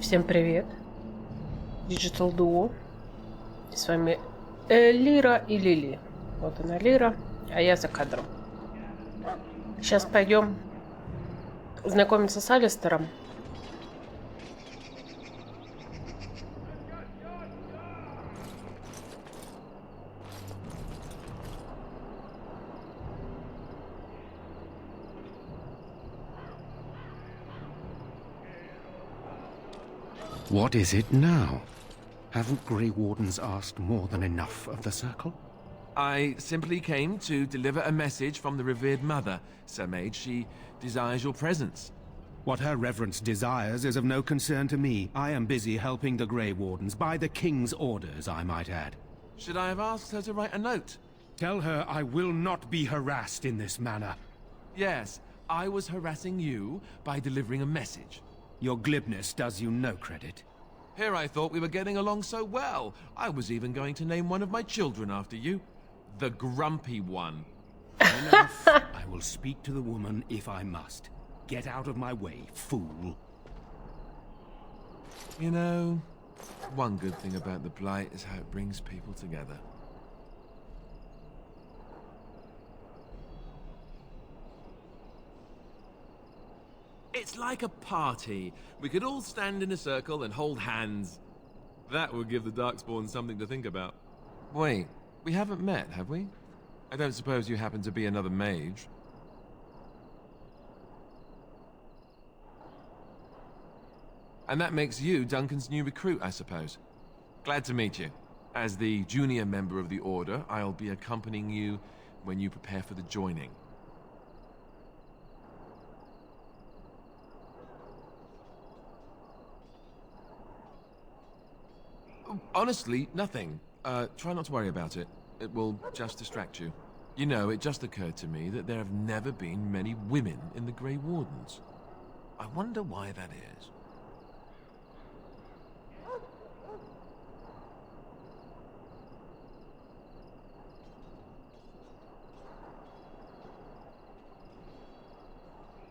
Всем привет! Digital Duo. С вами Лира и Лили. Вот она Лира, а я за кадром. Сейчас пойдем знакомиться с Алистером. What is it now? Haven't Grey Wardens asked more than enough of the Circle? I simply came to deliver a message from the revered mother, Sir Mage. She desires your presence. What her reverence desires is of no concern to me. I am busy helping the Grey Wardens, by the King's orders, I might add. Should I have asked her to write a note? Tell her I will not be harassed in this manner. Yes, I was harassing you by delivering a message. Your glibness does you no credit. Here I thought we were getting along so well. I was even going to name one of my children after you. The Grumpy One. Enough. I will speak to the woman if I must. Get out of my way, fool. You know, one good thing about the Blight is how it brings people together. It's like a party. We could all stand in a circle and hold hands. That would give the Darkspawn something to think about. Wait, we haven't met, have we? I don't suppose you happen to be another mage. And that makes you Duncan's new recruit, I suppose. Glad to meet you. As the junior member of the Order, I'll be accompanying you when you prepare for the joining. Honestly, nothing. Try not to worry about it. It will just distract you. You know, it just occurred to me that there have never been many women in the Grey Wardens. I wonder why that is.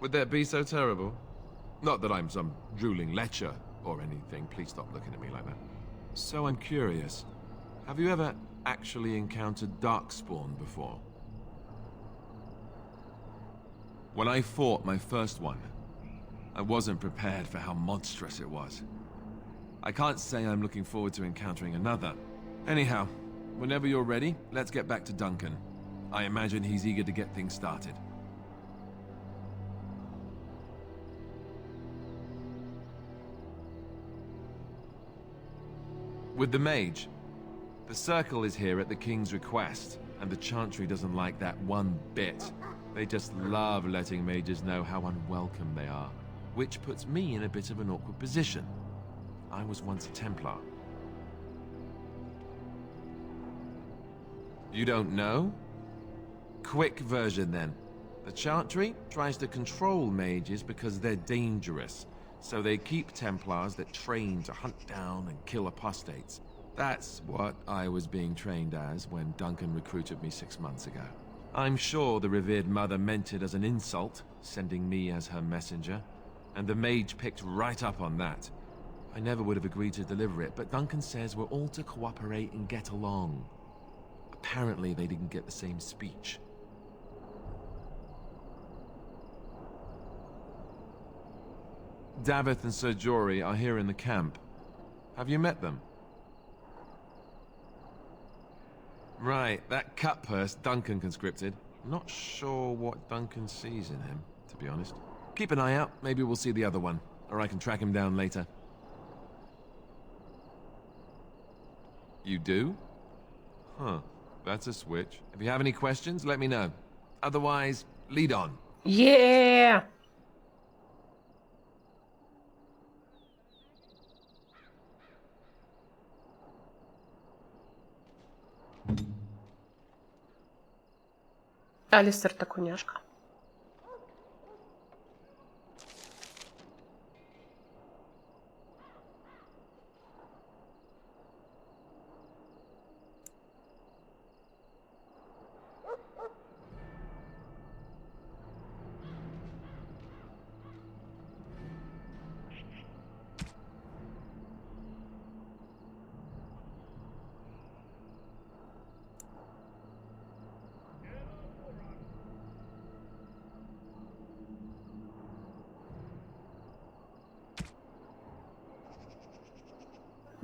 Would that be so terrible? Not that I'm some drooling lecher or anything. Please stop looking at me like that. So I'm curious. Have you ever actually encountered Darkspawn before? When I fought my first one, I wasn't prepared for how monstrous it was. I can't say I'm looking forward to encountering another. Anyhow, whenever you're ready, let's get back to Duncan. I imagine he's eager to get things started. With the mage, the Circle is here at the King's request, and the Chantry doesn't like that one bit. They just love letting mages know how unwelcome they are, which puts me in a bit of an awkward position. I was once a Templar. You don't know? Quick version then. The Chantry tries to control mages because they're dangerous. So they keep Templars that train to hunt down and kill apostates. That's what I was being trained as when Duncan recruited me 6 months ago. I'm sure the revered mother meant it as an insult, sending me as her messenger, and the mage picked right up on that. I never would have agreed to deliver it, but Duncan says we're all to cooperate and get along. Apparently they didn't get the same speech. Davith and Sir Jory are here in the camp. Have you met them? Right, that cut purse Duncan conscripted. Not sure what Duncan sees in him, to be honest. Keep an eye out, maybe we'll see the other one, or I can track him down later. You do? Huh, that's a switch. If you have any questions, let me know. Otherwise, lead on. Yeah! Алистер такуняшка.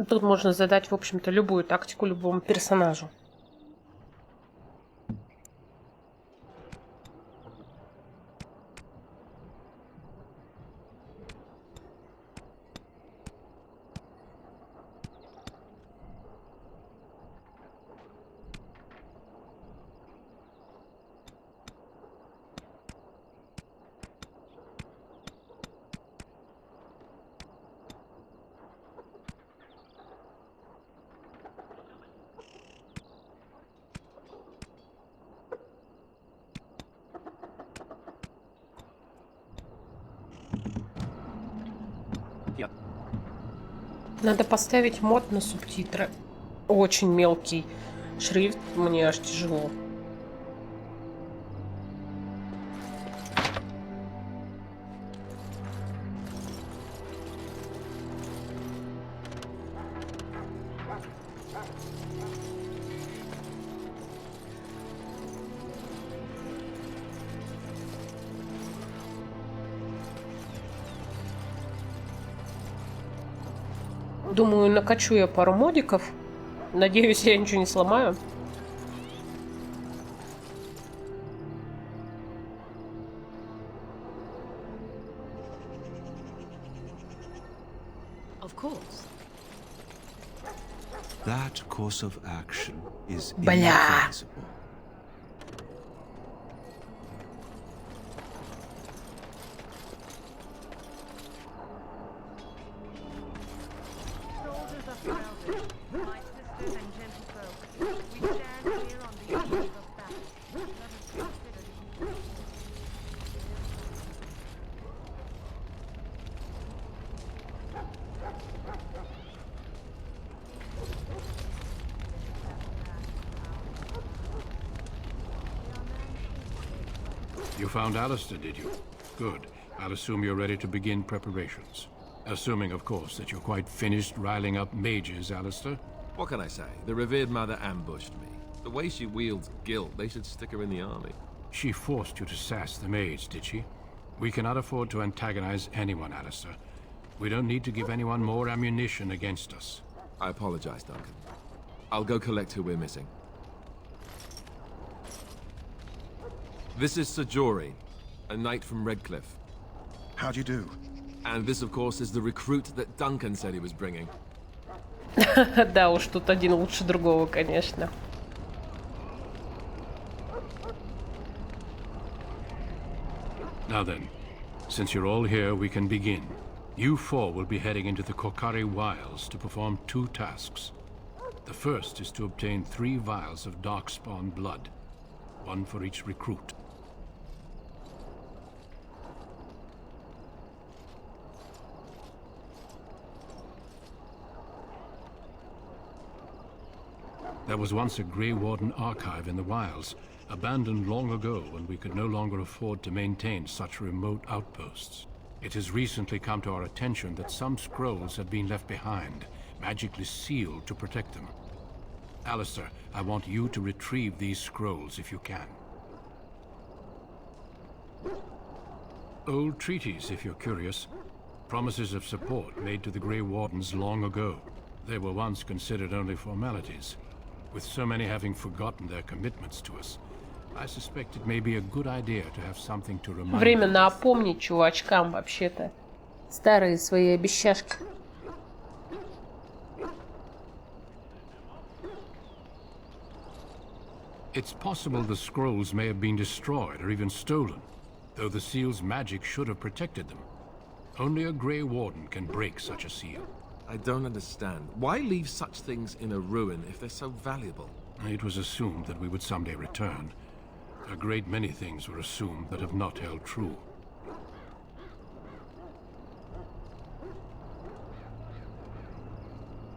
Тут можно задать, в общем-то, любую тактику любому персонажу. Надо поставить мод на субтитры. Очень мелкий шрифт, мне аж тяжело. Думаю, накачу я пару модиков. Надеюсь, я ничего не сломаю. That course of action is Бля. inadvisable. You found Alisters, did you? Good. I'll assume you're ready to begin preparations. Assuming, of course, that you're quite finished riling up mages, Alistair. What can I say? The revered mother ambushed me. The way she wields guilt, they should stick her in the army. She forced you to sass the mage, did she? We cannot afford to antagonize anyone, Alistair. We don't need to give anyone more ammunition against us. I apologize, Duncan. I'll go collect who we're missing. This is Sajori, a knight from Redcliffe. How'd you do? And this, of course, is the recruit that Duncan said he was bringing. Да уж, тут один лучше другого, конечно. Now then, since you're all here, we can begin. You four will be heading into the Korkari wilds to perform two tasks. The first is to obtain 3 vials of darkspawn blood, one for each recruit. There was once a Grey Warden archive in the wilds, abandoned long ago when we could no longer afford to maintain such remote outposts. It has recently come to our attention that some scrolls have been left behind, magically sealed to protect them. Alistair, I want you to retrieve these scrolls if you can. Old treaties, if you're curious. Promises of support made to the Grey Wardens long ago. They were once considered only formalities. With so many having forgotten their commitments to us, I suspect it may be a good idea to have something to remind Время them. напомнить чувачкам вообще-то старые свои обещашки. It's possible the scrolls may have been destroyed or even stolen, though the seal's magic should have protected them. Only a Grey Warden can break such a seal. I don't understand. Why leave such things in a ruin if they're so valuable? It was assumed that we would someday return. A great many things were assumed that have not held true.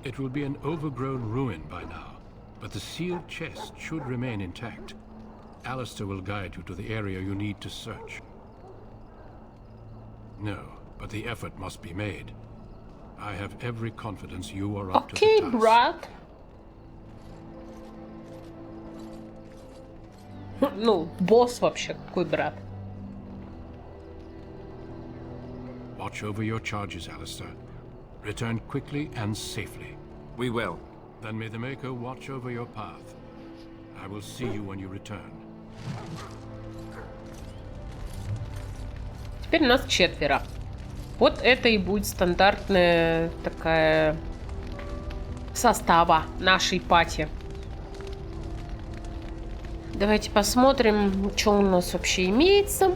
It will be an overgrown ruin by now, but the sealed chest should remain intact. Alistair will guide you to the area you need to search. No, but the effort must be made. I have every confidence you are up to the Окей, task. брат. Ну, босс вообще, какой брат. Watch over your charges, Alistair. Return quickly and safely. We will. Then may the Maker watch over your path. I will see you when you return. Теперь нас 4. Вот это и будет стандартная такая состава нашей пати. Давайте посмотрим, что у нас вообще имеется.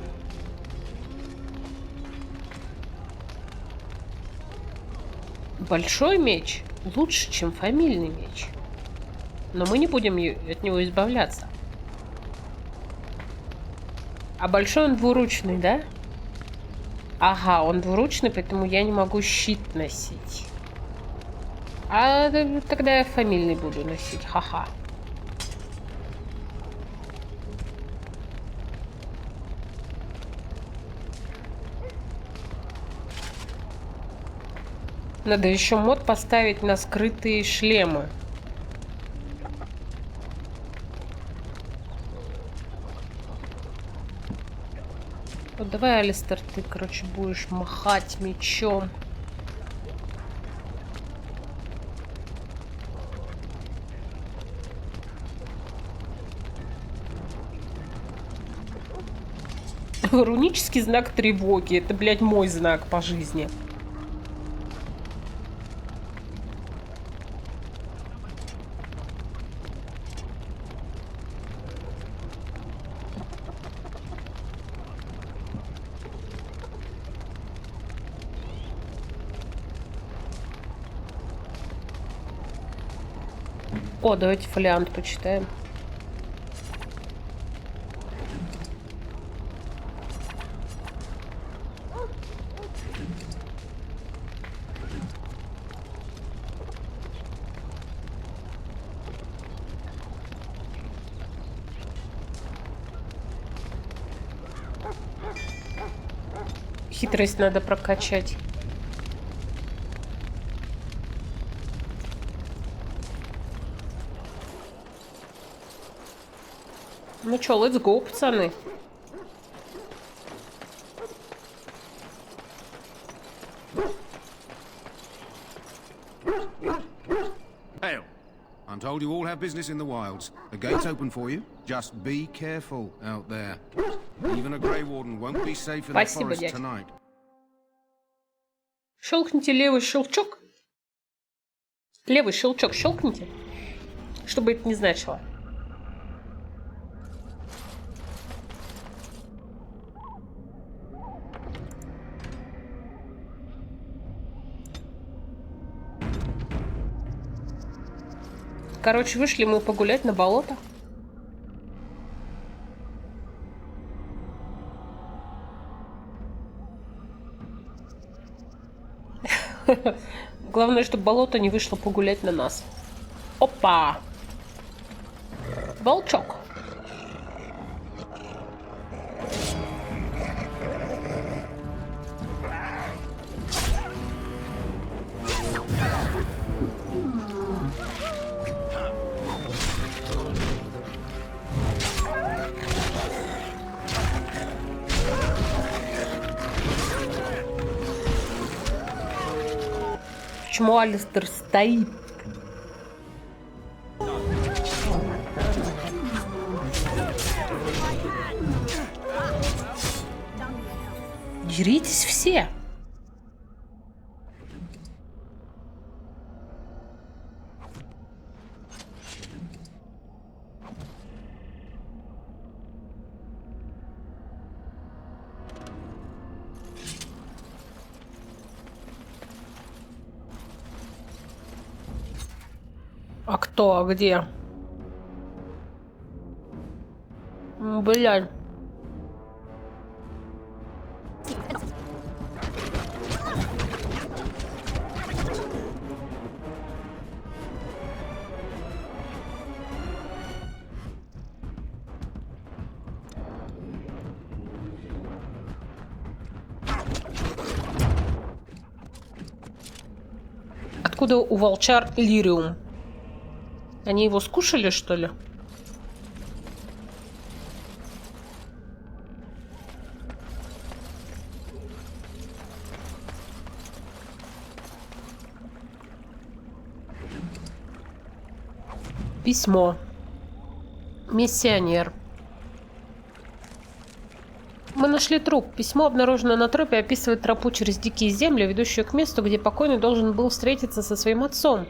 Большой меч лучше, чем фамильный меч. Но мы не будем от него избавляться. А большой он двуручный, да? Ага, он двуручный, поэтому я не могу щит носить. А тогда я фамильный буду носить, ха-ха. Надо еще мод поставить на скрытые шлемы. Вот давай, Алистер, ты, короче, будешь махать мечом. Рунический знак тревоги. Это, блядь, мой знак по жизни. О, давайте фолиант почитаем. Хитрость надо прокачать. Ну чё, let's go, пацаны. Hail. I'm told you all have business in the wilds. The gate's open for you. Just be careful out there. Even a Grey Warden won't be safe in the Спасибо, forest дядь. tonight. Щелкните левый щелчок. Левый щелчок щелкните. Что бы это ни значило. Короче, вышли мы погулять на болото. Главное, чтобы болото не вышло погулять на нас. Опа! Волчок. Почему Алистер стоит? Деритесь все. А кто? А где? Блядь. Откуда у волчар лириум? Они его скушали, что ли? Письмо. Миссионер. Мы нашли труп. Письмо, обнаруженное на трупе, описывает тропу через дикие земли, ведущую к месту, где покойный должен был встретиться со своим отцом.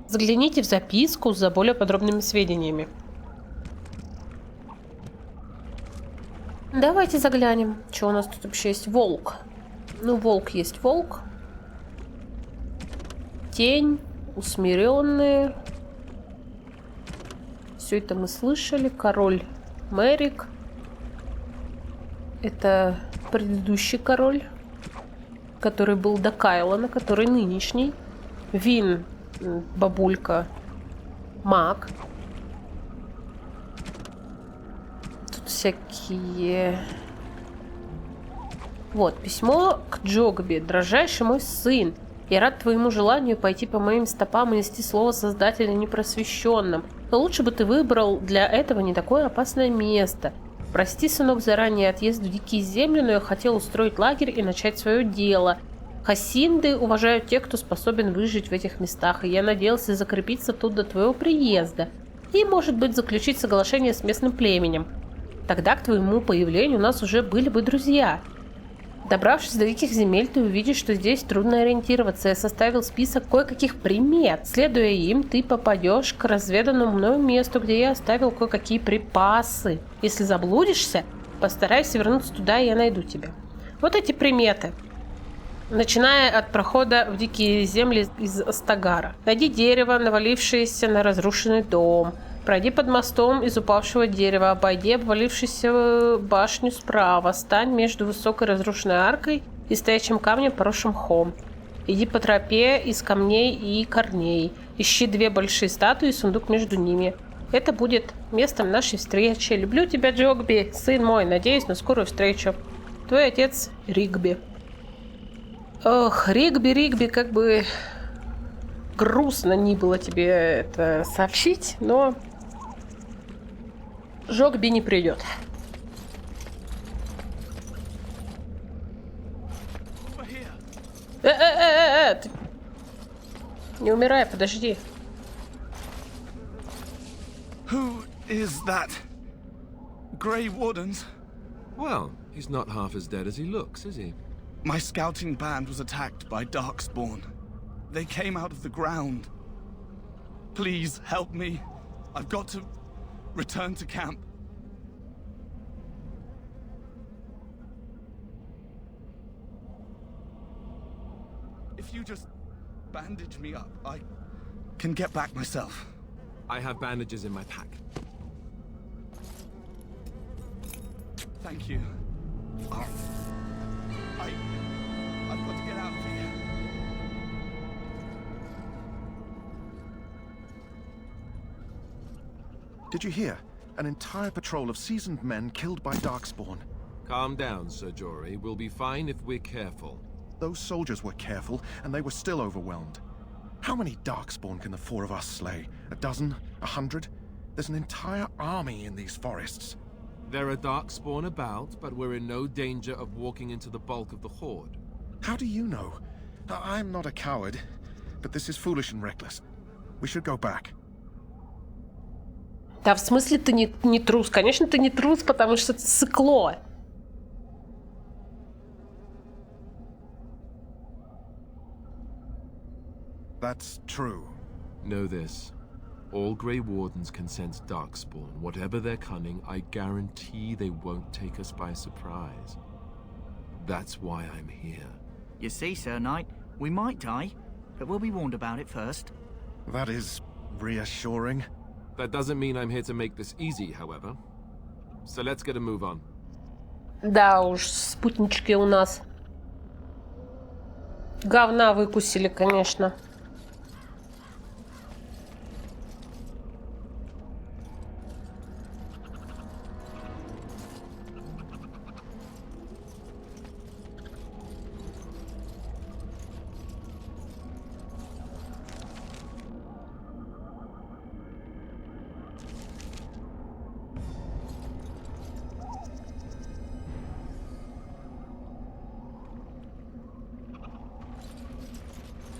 Загляните в записку за более подробными сведениями. Давайте заглянем. Что у нас тут вообще есть? Волк. Ну, волк есть волк. Тень. Усмиренные. Все это мы слышали. Король Мэрик. Это предыдущий король, который был до Кайлона, который нынешний. Вин. Бабулька. Маг. Тут всякие... Вот, письмо к Джогби. Дрожайший мой сын. Я рад твоему желанию пойти по моим стопам и нести слово Создателя непросвещенным. Но лучше бы ты выбрал для этого не такое опасное место. Прости, сынок, заранее отъезд в Дикие земли, но я хотел устроить лагерь и начать свое дело. Хасинды уважают тех, кто способен выжить в этих местах, и я надеялся закрепиться тут до твоего приезда. И, может быть, заключить соглашение с местным племенем. Тогда к твоему появлению у нас уже были бы друзья. Добравшись до Диких земель, ты увидишь, что здесь трудно ориентироваться. Я составил список кое-каких примет. Следуя им, ты попадешь к разведанному мною месту, где я оставил кое-какие припасы. Если заблудишься, постарайся вернуться туда, и я найду тебя. Вот эти приметы. Начиная от прохода в Дикие земли из Астагара. Найди дерево, навалившееся на разрушенный дом. Пройди под мостом из упавшего дерева, обойди обвалившуюся башню справа, стань между высокой разрушенной аркой и стоячим камнем, поросшим мхом. Иди по тропе из камней и корней. Ищи 2 большие статуи и сундук между ними. Это будет местом нашей встречи. Люблю тебя, Джогби, сын мой. Надеюсь на скорую встречу. Твой отец Ригби. Ох, Ригби, как бы грустно не было тебе это сообщить, но Джогби не придет. Ты... Не умирай, подожди. Who is that? Grey Wardens? Well, he's not half as dead as he looks, is he? My scouting band was attacked by Darkspawn. They came out of the ground. Please help me. I've got to return to camp. If you just bandage me up, I can get back myself. I have bandages in my pack. Thank you. I've got to get out of here. Did you hear? An entire patrol of seasoned men killed by Darkspawn. Calm down, Sir Jory. We'll be fine if we're careful. Those soldiers were careful, and they were still overwhelmed. How many Darkspawn can the 4 of us slay? A dozen? 100? There's an entire army in these forests. There are Darkspawn about, but we're in no danger of walking into the bulk of the horde. How do you know? I'm not a coward, but this is foolish and reckless. We should go back. Да, в смысле ты не трус? Конечно, ты не трус, потому что ты сыкло. That's true. Know this. All Grey Wardens can sense Darkspawn. Whatever their cunning, I guarantee they won't take us by surprise. That's why I'm here. You see, Sir Knight, we might die, but we'll be warned about it first. That is reassuring. That doesn't mean I'm here to make this easy, however. So let's get a move on. Да уж, спутнички у нас говна выкусили, конечно.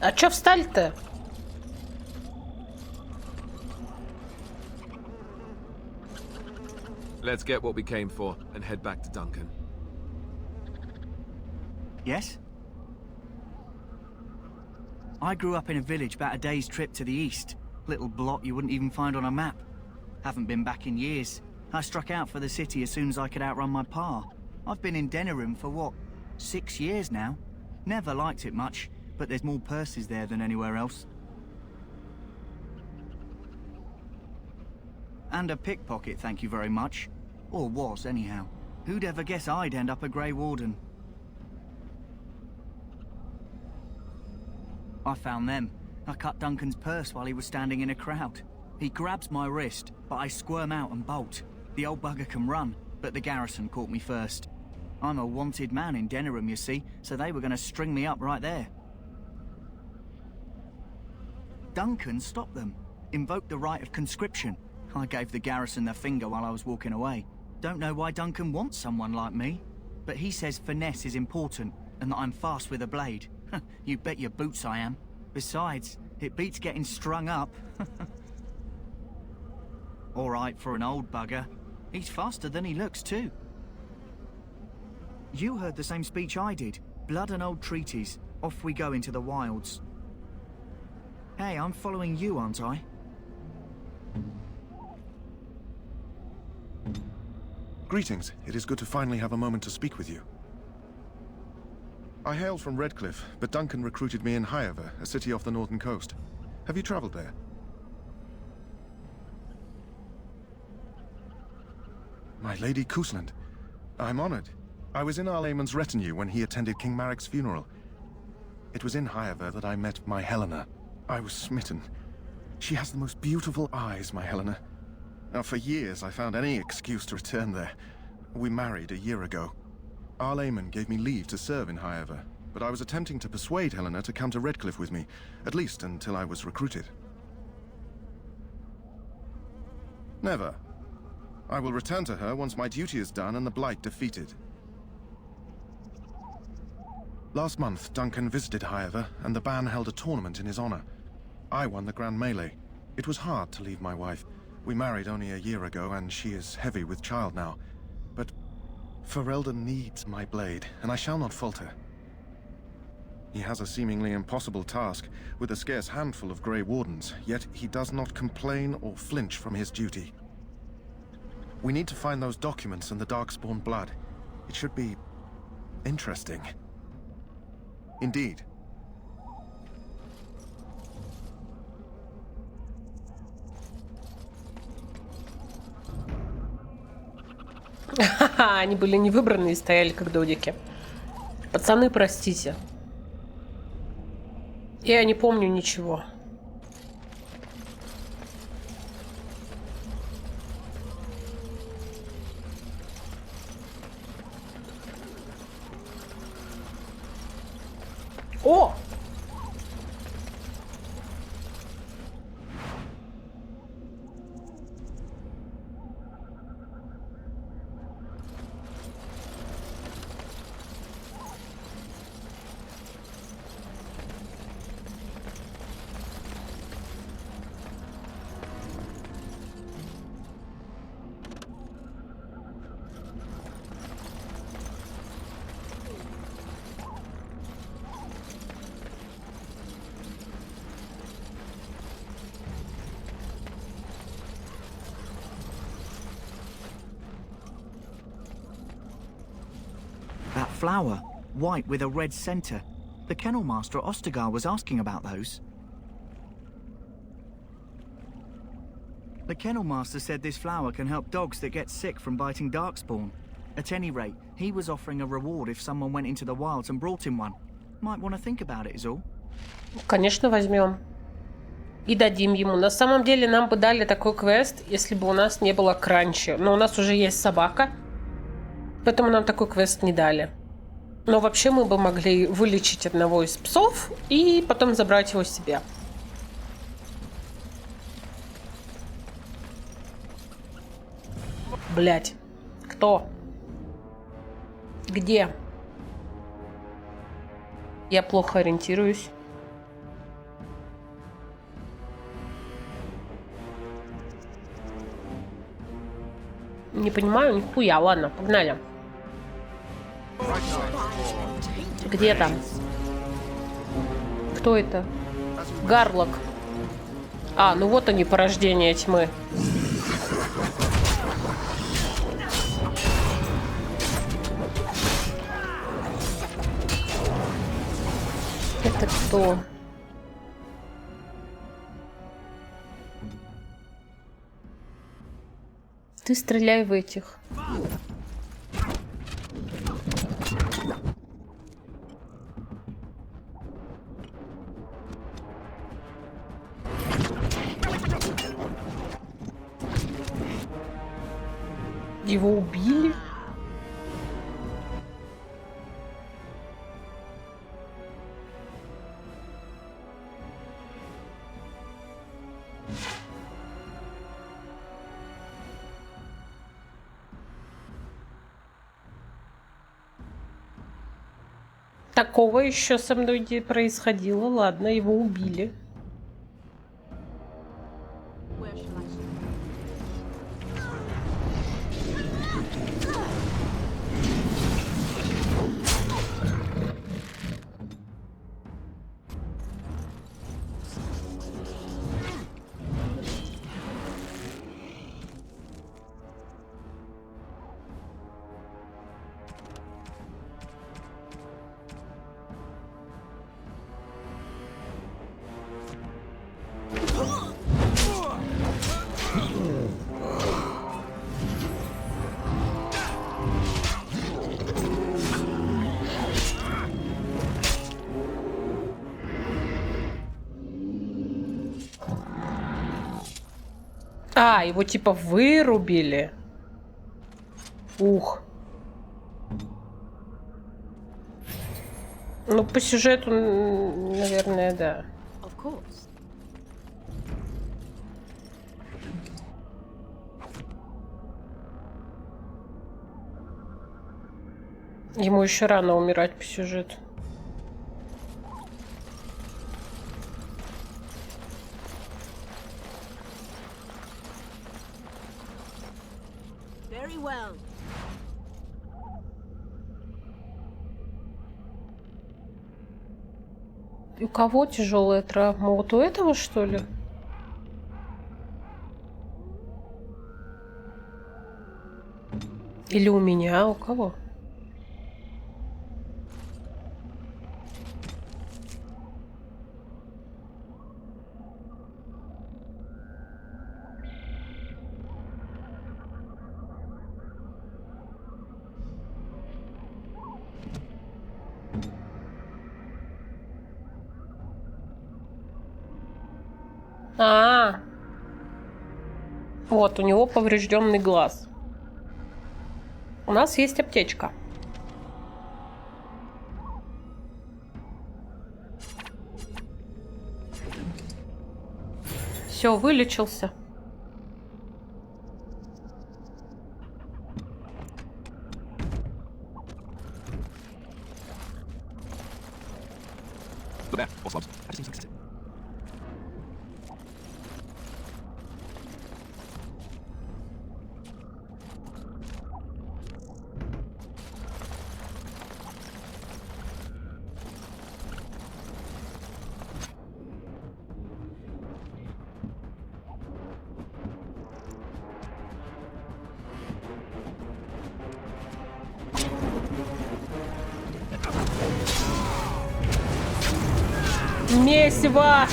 А чё встали-то? Let's get what we came for and head back to Duncan. Yes? I grew up in a village about a day's trip to the east. Little blot you wouldn't even find on a map. Haven't been back in years. I struck out for the city as soon as I could outrun my pa. I've been in Denerim for what, 6 years now? Never liked it much, but there's more purses there than anywhere else. And a pickpocket, thank you very much. Or was, anyhow. Who'd ever guess I'd end up a Grey Warden? I found them. I cut Duncan's purse while he was standing in a crowd. He grabs my wrist, but I squirm out and bolt. The old bugger can run, but the garrison caught me first. I'm a wanted man in Denerim, you see, so they were going to string me up right there. Duncan stopped them, invoked the right of conscription. I gave the garrison the finger while I was walking away. Don't know why Duncan wants someone like me, but he says finesse is important and that I'm fast with a blade. You bet your boots I am. Besides, it beats getting strung up. All right for an old bugger. He's faster than he looks too. You heard the same speech I did. Blood and old treaties. Off we go into the wilds. Hey, I'm following you, aren't I? Greetings. It is good to finally have a moment to speak with you. I hail from Redcliffe, but Duncan recruited me in Highover, a city off the northern coast. Have you traveled there? My Lady Cousland. I'm honored. I was in Arlayman's retinue when he attended King Maric's funeral. It was in Highover that I met my Helena. I was smitten. She has the most beautiful eyes, my Helena. Now, for years, I found any excuse to return there. We married a year ago. Arlayman gave me leave to serve in Highover, but I was attempting to persuade Helena to come to Redcliffe with me, at least until I was recruited. Never. I will return to her once my duty is done and the Blight defeated. Last month, Duncan visited Highover, and the band held a tournament in his honor. I won the Grand Melee. It was hard to leave my wife. We married only a year ago, and she is heavy with child now. But Ferelden needs my blade, and I shall not falter. He has a seemingly impossible task, with a scarce handful of Grey Wardens, yet he does not complain or flinch from his duty. We need to find those documents and the Darkspawn blood. It should be interesting. Indeed. Ха-ха, они были не выбраны и стояли как додики. Пацаны, простите. Я не помню ничего. О! That flower, white with a red center. The kennel master at Ostergar was asking about those. The kennel master said this flower can help dogs that get sick from biting darkspawn. At any rate, he was offering a reward if someone went into the wilds and brought him one. Might want to think about it is all. Конечно, возьмем. И дадим ему. На самом деле, нам бы дали такой квест, если бы у нас не было кранчи. Но у нас уже есть собака. Поэтому нам такой квест не дали. Но вообще мы бы могли вылечить одного из псов и потом забрать его себе. Блять. Кто? Где? Я плохо ориентируюсь. Не понимаю нихуя. Ладно, погнали. Где там? Кто это? Гарлок. А, ну вот они, порождения тьмы. Это кто? Ты стреляй в этих. Его убили? Такого еще со мной не происходило. Ладно, его убили. А, его типа вырубили. Ух. Ну, по сюжету, наверное, да. Ему еще рано умирать по сюжету. У кого тяжелая травма? Вот у этого, что ли? Или у меня? У кого? Вот, у него поврежденный глаз. У нас есть аптечка. Все, вылечился. Месиво!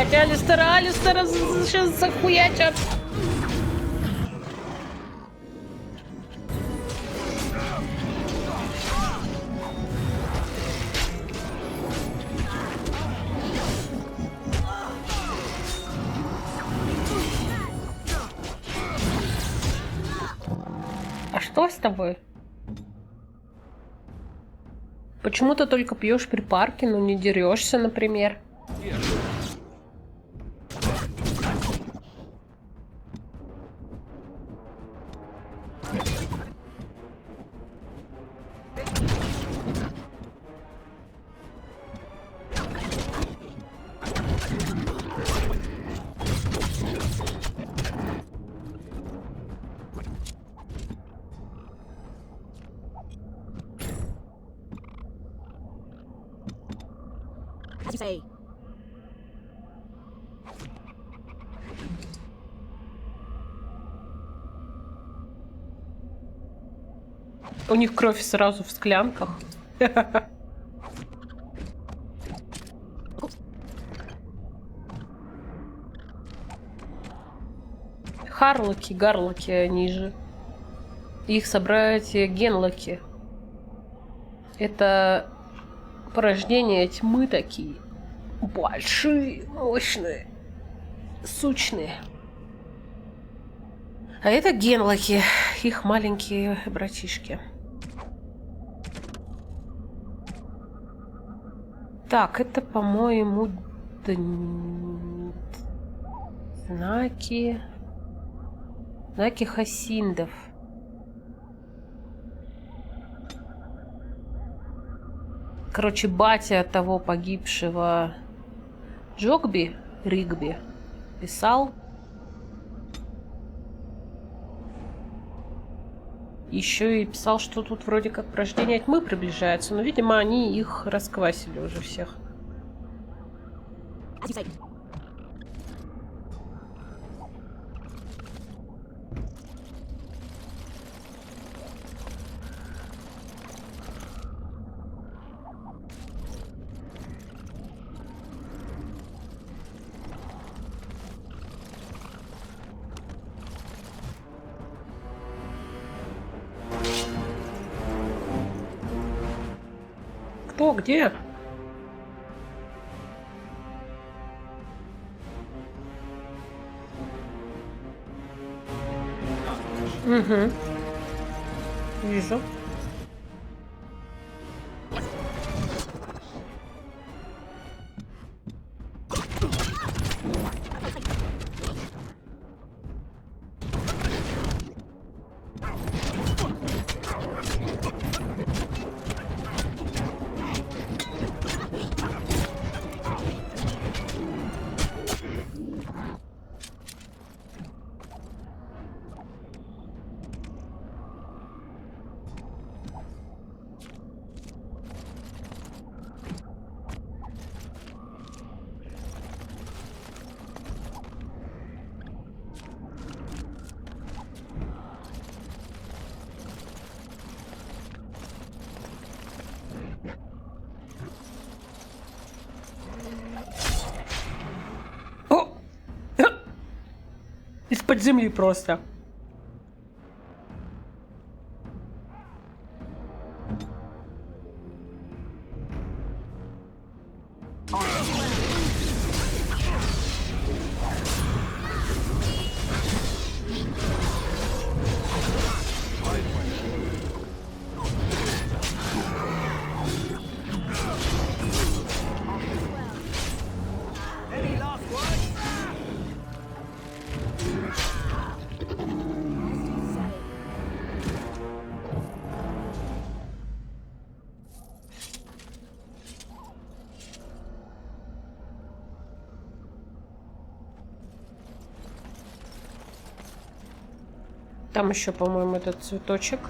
блядь, Алистера сейчас захуячат. А что с тобой? Почему ты только пьешь припарки, но не дерешься, например? У них кровь сразу в склянках. Харлоки, гарлоки они же. Их собратья генлоки. Это порождения тьмы такие. Большие, мощные, сучные. А это генлоки, их маленькие братишки. Так, это, по-моему, знаки хасиндов. Короче, батя того погибшего Ригби писал. Еще и писал, что тут вроде как порождение тьмы приближается, но, видимо, они их расквасили уже всех. Кто, где? Угу. Вижу. Из-под земли просто. Там еще, по-моему, этот цветочек.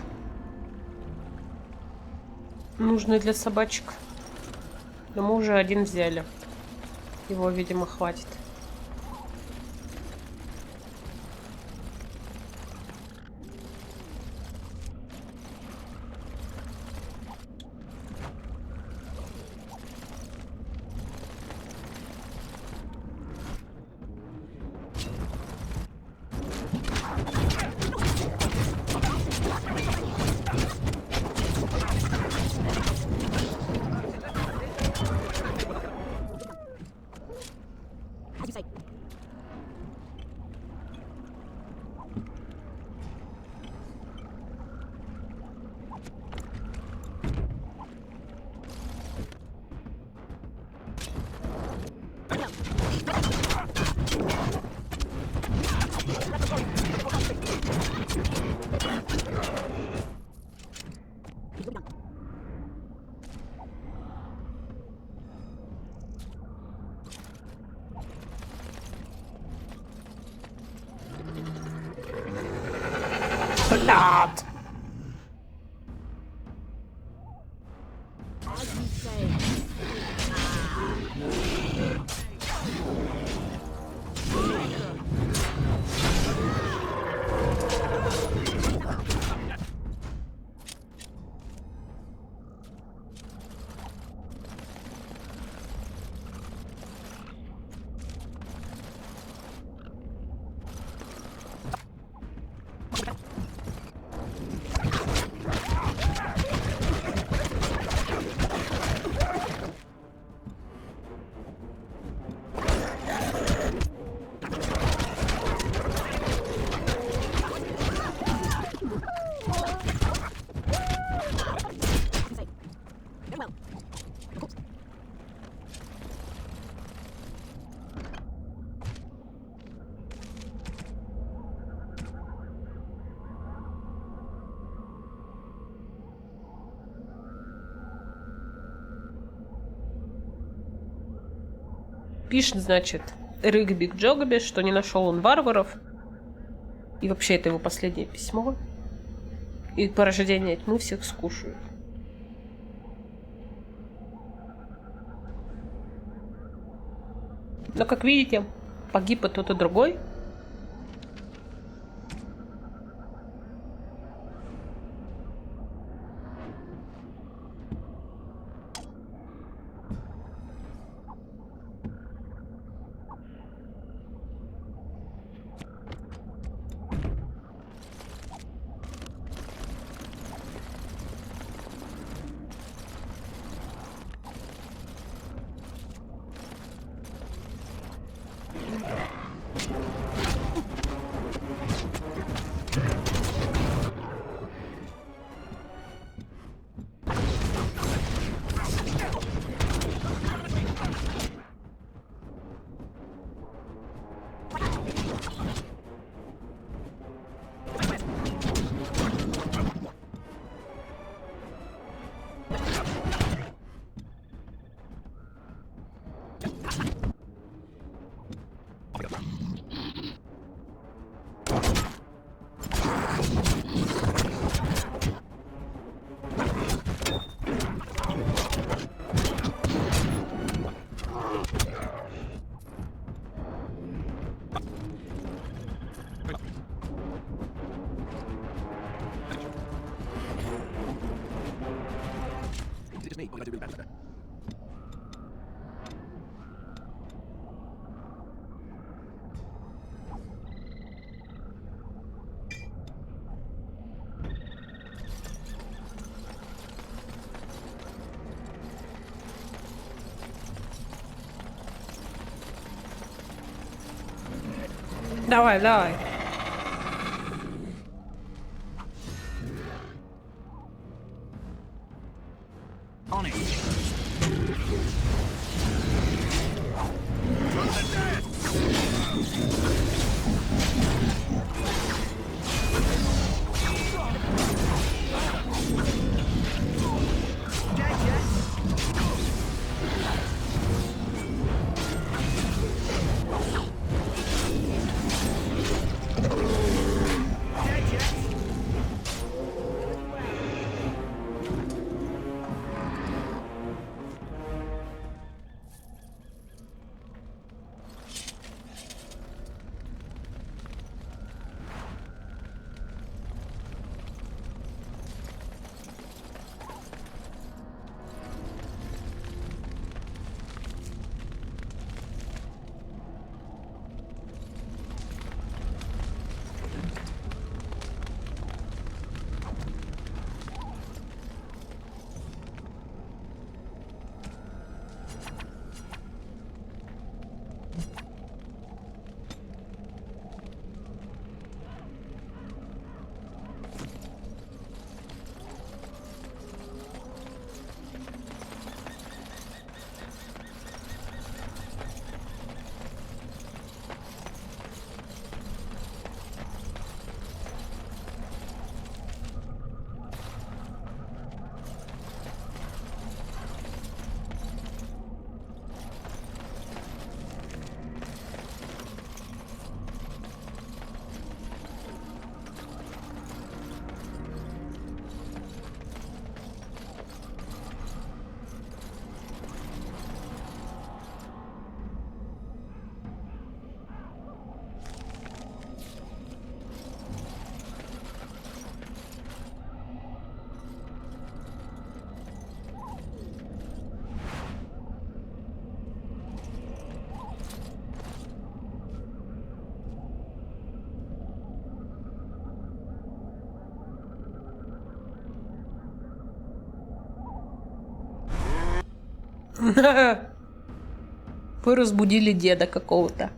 Нужный для собачек. Но мы уже один взяли. Его, видимо, хватит. Нет! Пишет, значит, Рыгби к Джогоби, что не нашел он варваров. И вообще это его последнее письмо. И порождения тьмы всех скушают. Но, как видите, погиб и тот, и другой. Давай, давай. On it. Вы разбудили деда какого-то.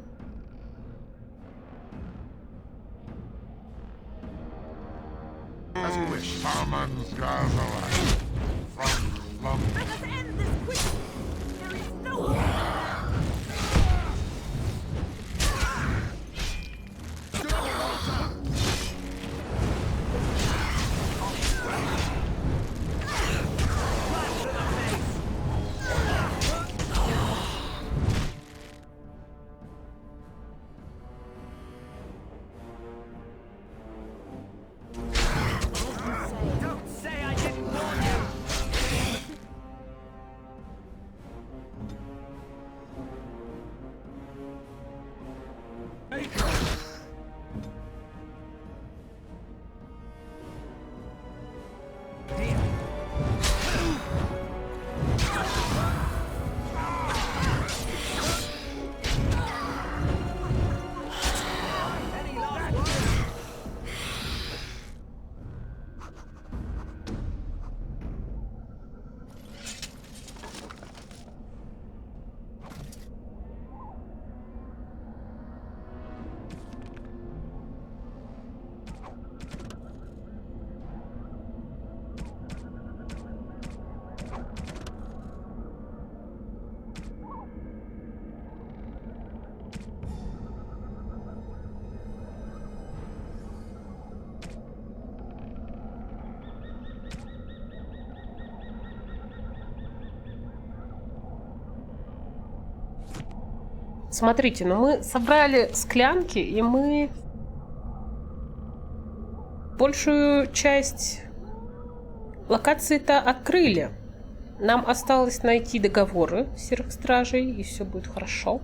Смотрите, ну мы собрали склянки, и мы большую часть локации-то открыли. Нам осталось найти договоры серых стражей, и все будет хорошо.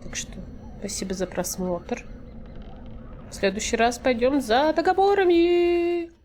Так что спасибо за просмотр. В следующий раз пойдем за договорами.